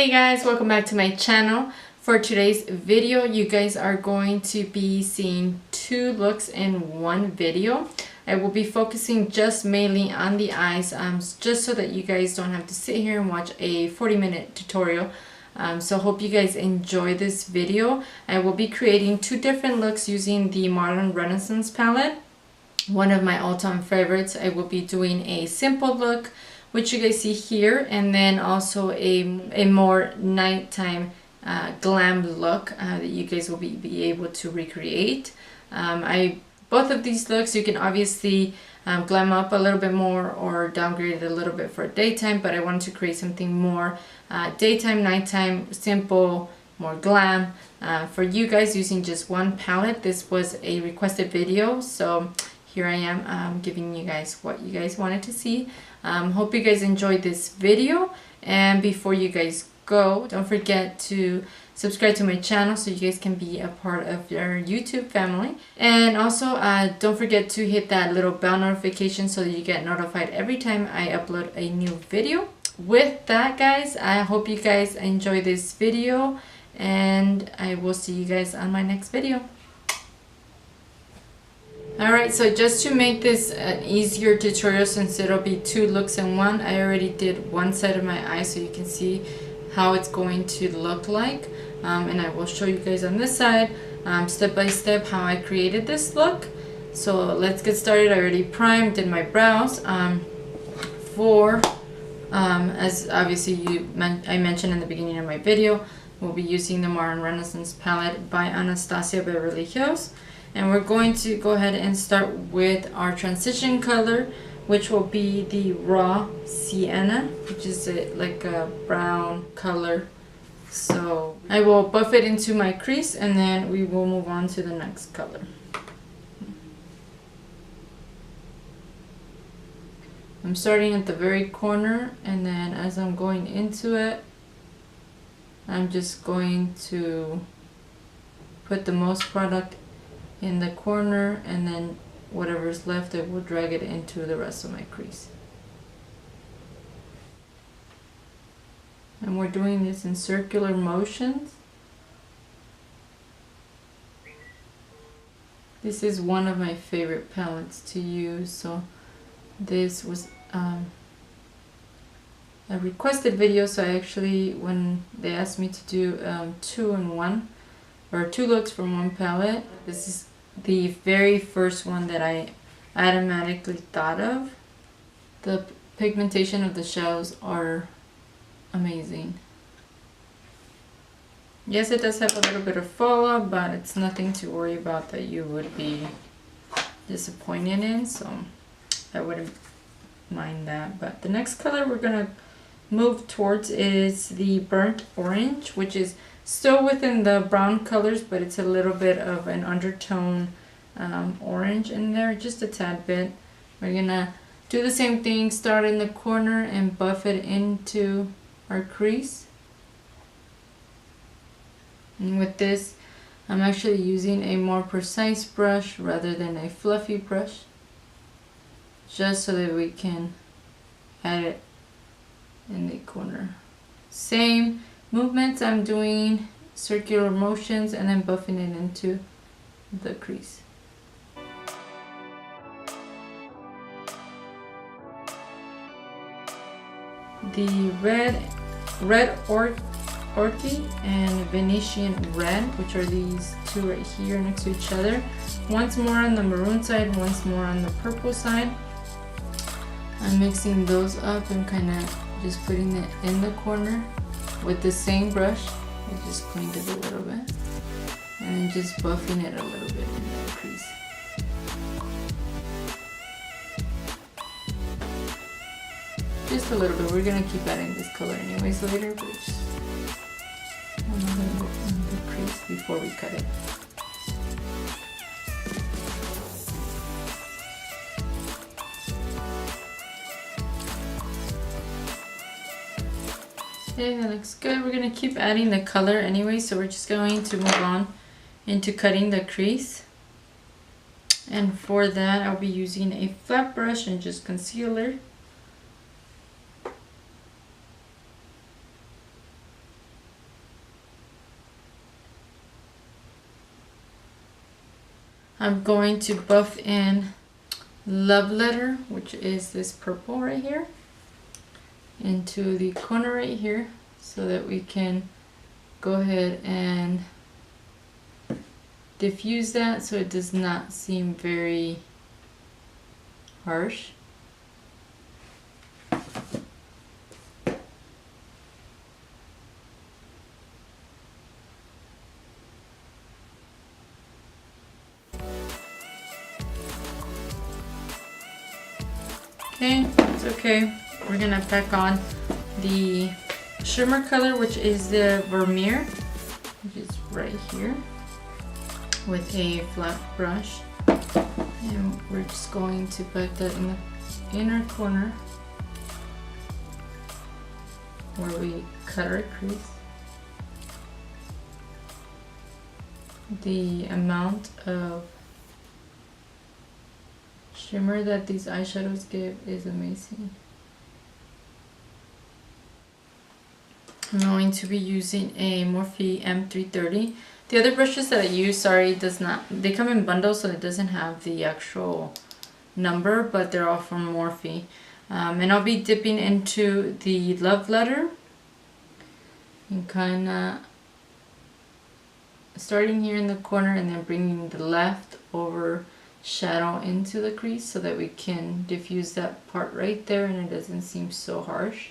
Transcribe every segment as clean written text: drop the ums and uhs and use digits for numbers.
Hey guys, welcome back to my channel. For today's video, you guys are going to be seeing two looks in one video. I will be focusing just mainly on the eyes, just so that you guys don't have to sit here and watch a 40-minute tutorial. So hope you guys enjoy this video. I will be creating two different looks using the Modern Renaissance palette. One of my all-time favorites. I will be doing a simple look, which you guys see here, and then also a more nighttime glam look that you guys will be able to recreate. Both of these looks you can obviously glam up a little bit more or downgrade it a little bit for daytime, but I wanted to create something more daytime, nighttime, simple, more glam for you guys using just one palette. This was a requested video, so here I am giving you guys what you guys wanted to see. Hope you guys enjoyed this video, and before you guys go, don't forget to subscribe to my channel so you guys can be a part of your YouTube family, and also don't forget to hit that little bell notification so that you get notified every time I upload a new video. With that, guys, I hope you guys enjoy this video, and I will see you guys on my next video. Alright, so just to make this an easier tutorial, since it'll be two looks in one, I already did one side of my eye so you can see how it's going to look like. And I will show you guys on this side step by step how I created this look. So let's get started. I already primed, did my brows. As obviously I mentioned in the beginning of my video, we'll be using the Modern Renaissance palette by Anastasia Beverly Hills. And we're going to go ahead and start with our transition color, which will be the raw sienna, which is like a brown color. So I will buff it into my crease, and then we will move on to the next color. I'm starting at the very corner, and then as I'm going into it, I'm just going to put the most product in the corner, and then whatever's left I will drag it into the rest of my crease. And we're doing this in circular motions. This is one of my favorite palettes to use, so this was a requested video, so I actually, when they asked me to do two in one, or two looks from one palette, this is the very first one that I automatically thought of. The pigmentation of the shells are amazing. Yes, it does have a little bit of fallout, but it's nothing to worry about that you would be disappointed in, so I wouldn't mind that. But the next color we're gonna move towards is the burnt orange, which is still within the brown colors, but it's a little bit of an undertone orange in there, just a tad bit. We're gonna do the same thing, start in the corner and buff it into our crease. And with this, I'm actually using a more precise brush rather than a fluffy brush, just so that we can add it in the corner. Same movements, I'm doing circular motions and then buffing it into the crease. The red orchid and Venetian red, which are these two right here next to each other. Once more on the maroon side, once more on the purple side. I'm mixing those up and kind of just putting it in the corner with the same brush. I just cleaned it a little bit, and then just buffing it a little bit in the crease. Just a little bit. We're gonna keep adding this color anyways later, but I'm not gonna go in the crease before we cut it. Okay, that looks good. We're gonna keep adding the color anyway, so we're just going to move on into cutting the crease. And for that, I'll be using a flat brush and just concealer. I'm going to buff in Love Letter, which is this purple right here, into the corner right here, so that we can go ahead and diffuse that so it does not seem very harsh. Okay, it's okay. We're gonna pack on the shimmer color, which is the Vermeer, which is right here, with a flat brush. And we're just going to put that in the inner corner where we cut our crease. The amount of shimmer that these eyeshadows give is amazing. I'm going to be using a Morphe M330. The other brushes that I use, sorry, they come in bundles, so it doesn't have the actual number, but they're all from Morphe. And I'll be dipping into the Love Letter and kind of starting here in the corner and then bringing the left over shadow into the crease so that we can diffuse that part right there and it doesn't seem so harsh,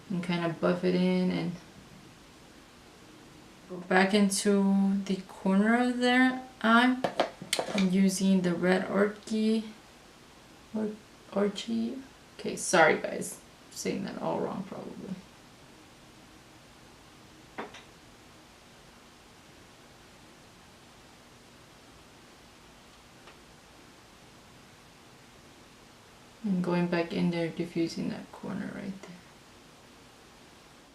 and kind of buff it in and go back into the corner of their eye. I'm using the Red Orchid. Okay, sorry guys, I'm saying that all wrong probably. And going back in there, diffusing that corner right there.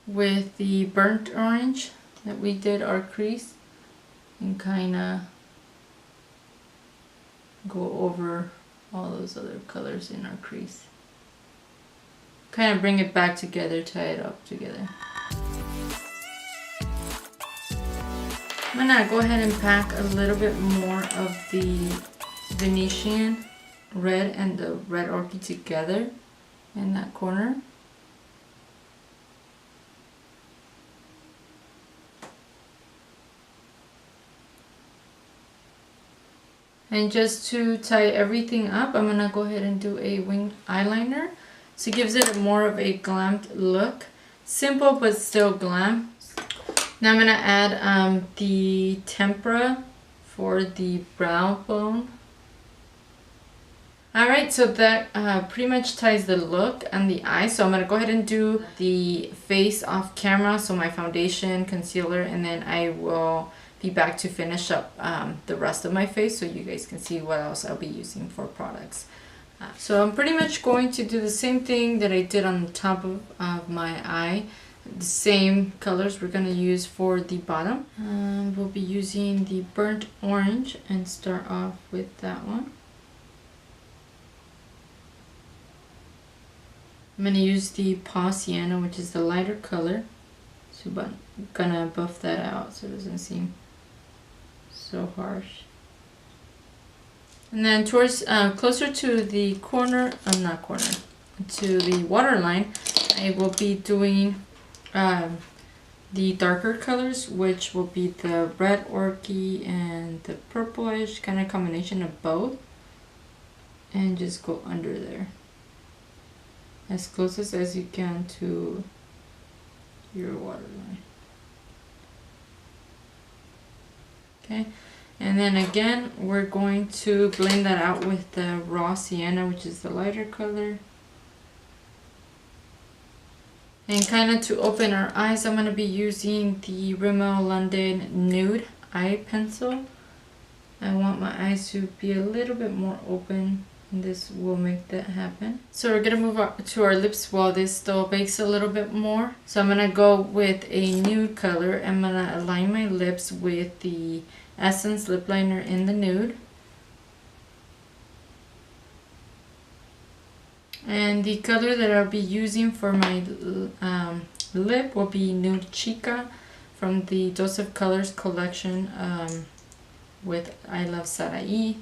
With the burnt orange that we did our crease, and kind of go over all those other colors in our crease. Kind of bring it back together, tie it up together. I'm gonna go ahead and pack a little bit more of the Venetian red and the Red Orchid together in that corner. And just to tie everything up, I'm gonna go ahead and do a winged eyeliner. So it gives it more of a glammed look. Simple, but still glam. Now I'm gonna add the tempera for the brow bone. Alright, so that pretty much ties the look and the eye. So I'm going to go ahead and do the face off camera. So my foundation, concealer, and then I will be back to finish up the rest of my face so you guys can see what else I'll be using for products. So I'm pretty much going to do the same thing that I did on the top of my eye. The same colors we're going to use for the bottom. We'll be using the burnt orange and start off with that one. I'm going to use the Paw Sienna, which is the lighter color. So I'm going to buff that out so it doesn't seem so harsh. And then towards closer to the corner, to the waterline, I will be doing the darker colors, which will be the Red Orchid and the purplish, kind of combination of both. And just go under there, as close as you can to your waterline. Okay, and then again we're going to blend that out with the raw sienna, which is the lighter color. And kind of to open our eyes, I'm going to be using the Rimmel London Nude Eye Pencil. I want my eyes to be a little bit more open, and this will make that happen. So we're going to move up to our lips while this still bakes a little bit more. So I'm going to go with a nude color. I'm going to align my lips with the Essence Lip Liner in the nude. And the color that I'll be using for my lip will be Nude Chica from the Dose of Colors collection with I Love Sarai.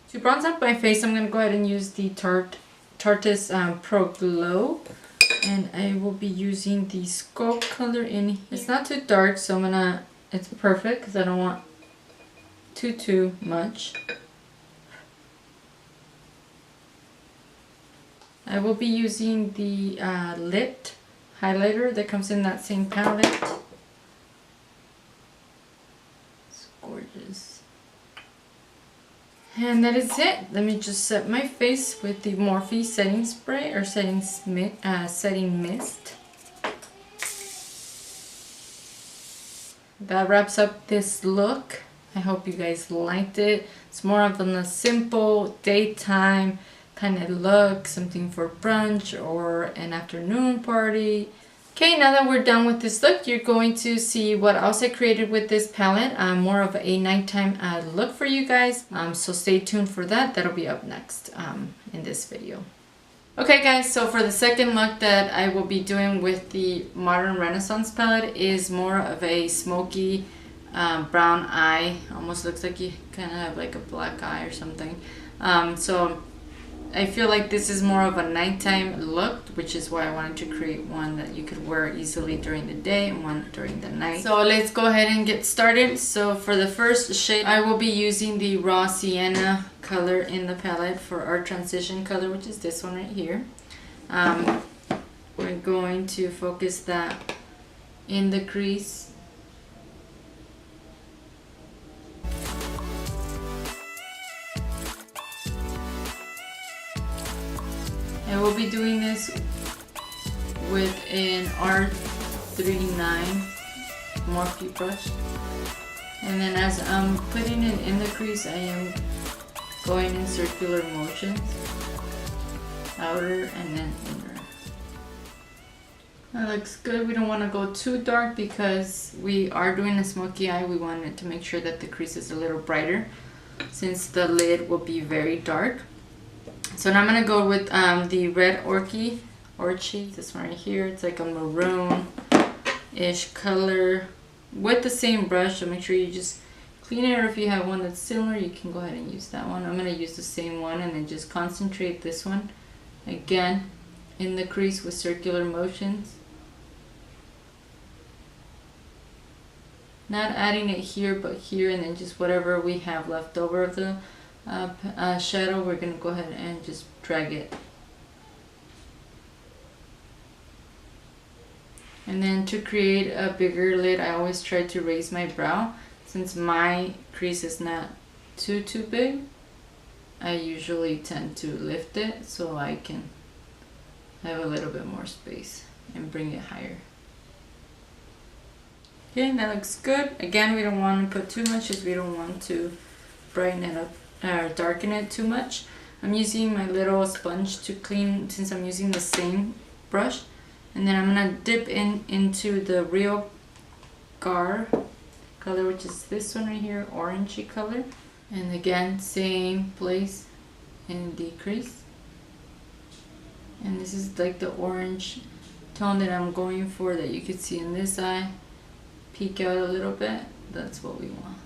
To bronze up my face, I'm going to go ahead and use the Tarte's Pro Glow. And I will be using the Sculpt color in here. It's not too dark, so it's perfect because I don't want too much. I will be using the Lit highlighter that comes in that same palette. It's gorgeous. And that is it. Let me just set my face with the Morphe setting spray or setting mist. That wraps up this look. I hope you guys liked it. It's more of a simple daytime kind of look, something for brunch or an afternoon party. Okay, now that we're done with this look, you're going to see what else I created with this palette. More of a nighttime look for you guys. So stay tuned for that. That'll be up next in this video. Okay guys, so for the second look that I will be doing with the Modern Renaissance palette is more of a smoky brown eye. Almost looks like you kind of have like a black eye or something. So I feel like this is more of a nighttime look, which is why I wanted to create one that you could wear easily during the day and one during the night. So let's go ahead and get started. So for the first shade, I will be using the Raw Sienna color in the palette for our transition color, which is this one right here. We're going to focus that in the crease. I will be doing this with an R39 Morphe brush. And then as I'm putting it in the crease, I am going in circular motions. Outer and then inner. That looks good. We don't want to go too dark because we are doing a smoky eye. We wanted to make sure that the crease is a little brighter since the lid will be very dark. So now I'm going to go with the Red Orchid, this one right here. It's like a maroon-ish color with the same brush. So make sure you just clean it, or if you have one that's similar, you can go ahead and use that one. I'm going to use the same one and then just concentrate this one again in the crease with circular motions. Not adding it here, but here, and then just whatever we have left over of the shadow, we're going to go ahead and just drag it. And then to create a bigger lid, I always try to raise my brow. Since my crease is not too big, I usually tend to lift it so I can have a little bit more space and bring it higher. Okay, that looks good. Again, we don't want to put too much because we don't want to brighten it up or darken it too much. I'm using my little sponge to clean since I'm using the same brush. And then I'm going to dip into the Real Gar color, which is this one right here, orangey color. And again, same place in the crease. And this is like the orange tone that I'm going for, that you could see in this eye. Peek out a little bit. That's what we want.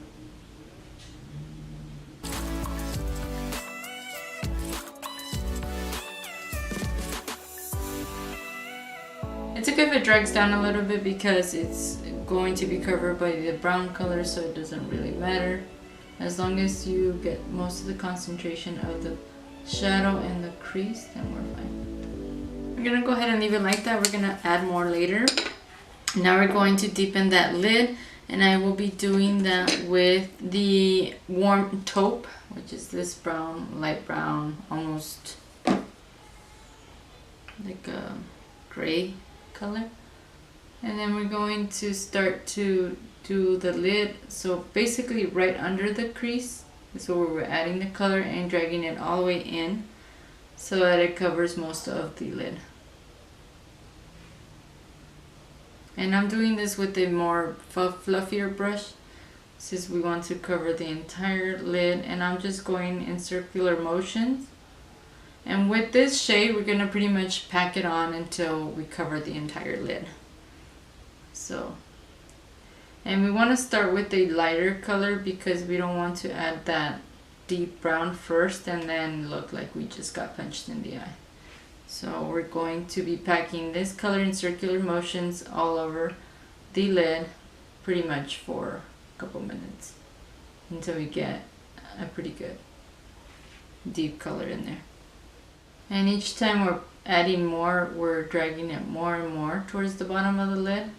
It's okay if it drags down a little bit because it's going to be covered by the brown color, so it doesn't really matter. As long as you get most of the concentration of the shadow in the crease, then we're fine. We're gonna go ahead and leave it like that. We're gonna add more later. Now we're going to deepen that lid, and I will be doing that with the Warm Taupe, which is this brown, light brown, almost like a gray color. And then we're going to start to do the lid, so basically right under the crease is where we're adding the color and dragging it all the way in so that it covers most of the lid. And I'm doing this with a more fluffier brush since we want to cover the entire lid, and I'm just going in circular motions. And with this shade, we're going to pretty much pack it on until we cover the entire lid. So, And we want to start with a lighter color because we don't want to add that deep brown first and then look like we just got punched in the eye. So we're going to be packing this color in circular motions all over the lid pretty much for a couple minutes until we get a pretty good deep color in there. And each time we're adding more, we're dragging it more and more towards the bottom of the lid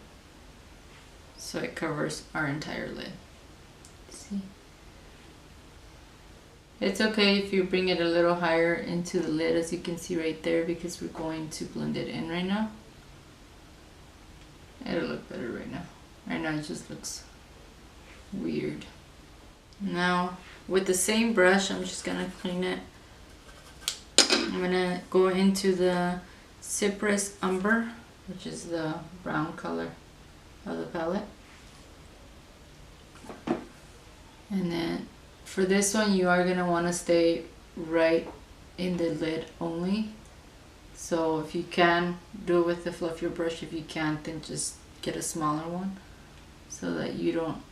so it covers our entire lid. See? It's okay if you bring it a little higher into the lid, as you can see right there, because we're going to blend it in right now. It'll look better right now. Right now it just looks weird. Now with the same brush, I'm just gonna clean it. I'm gonna go into the Cypress Umber, which is the brown color of the palette. And then for this one, you are gonna wanna stay right in the lid only. So if you can, do it with the fluffier brush. If you can't, then just get a smaller one so that you don't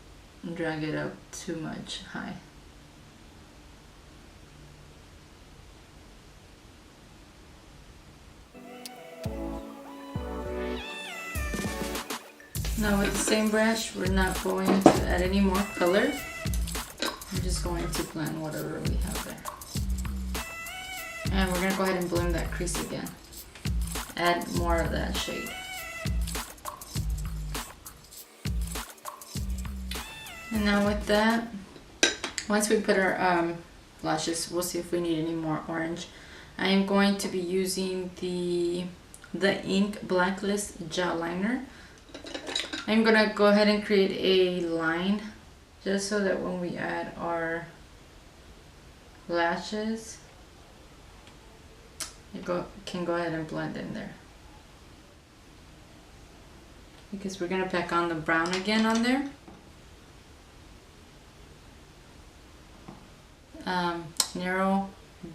drag it up too much high. Now with the same brush, we're not going to add any more color. I'm just going to blend whatever we have there. And we're gonna go ahead and blend that crease again. Add more of that shade. And now with that, once we put our lashes, we'll see if we need any more orange. I am going to be using the Ink Blacklist Gel Liner. I'm gonna go ahead and create a line just so that when we add our lashes, it can go ahead and blend in there. Because we're gonna pack on the brown again on there. Narrow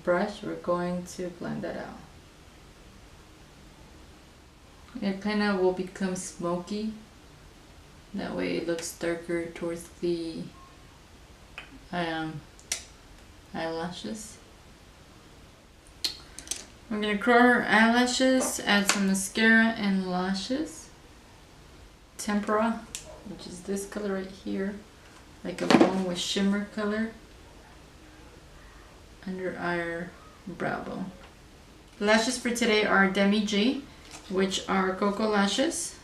brush, we're going to blend that out. It kind of will become smoky. That way it looks darker towards the eyelashes. We're gonna curl our eyelashes, add some mascara and lashes. Tempera, which is this color right here, like a bone with shimmer color under our brow bone. The lashes for today are Demi G, which are Cocoa Lashes.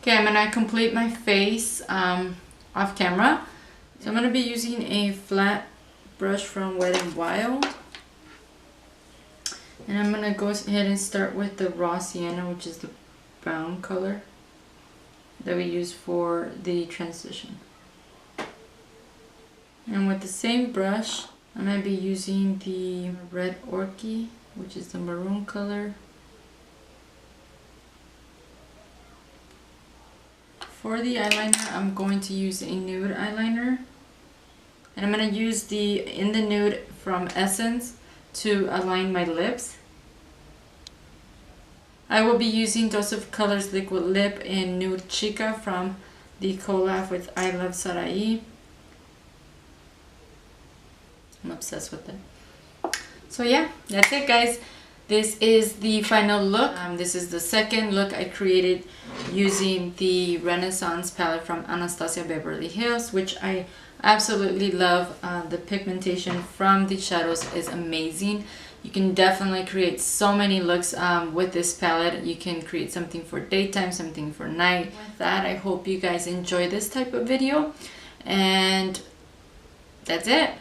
Okay, I'm gonna complete my face off camera. So I'm gonna be using a flat brush from Wet n Wild. And I'm gonna go ahead and start with the Raw Sienna, which is the brown color that we use for the transition. And with the same brush, I'm going to be using the Red Orchid, which is the maroon color. For the eyeliner, I'm going to use a nude eyeliner. And I'm going to use the In the Nude from Essence to align my lips. I will be using Dose of Colors Liquid Lip in Nude Chica from the collab with I Love Sarai. I'm obsessed with it. So yeah, that's it guys. This is the final look. This is the second look I created using the Renaissance palette from Anastasia Beverly Hills, which I absolutely love. The pigmentation from the shadows is amazing. You can definitely create so many looks with this palette. You can create something for daytime, something for night. With that, I hope you guys enjoy this type of video. And that's it.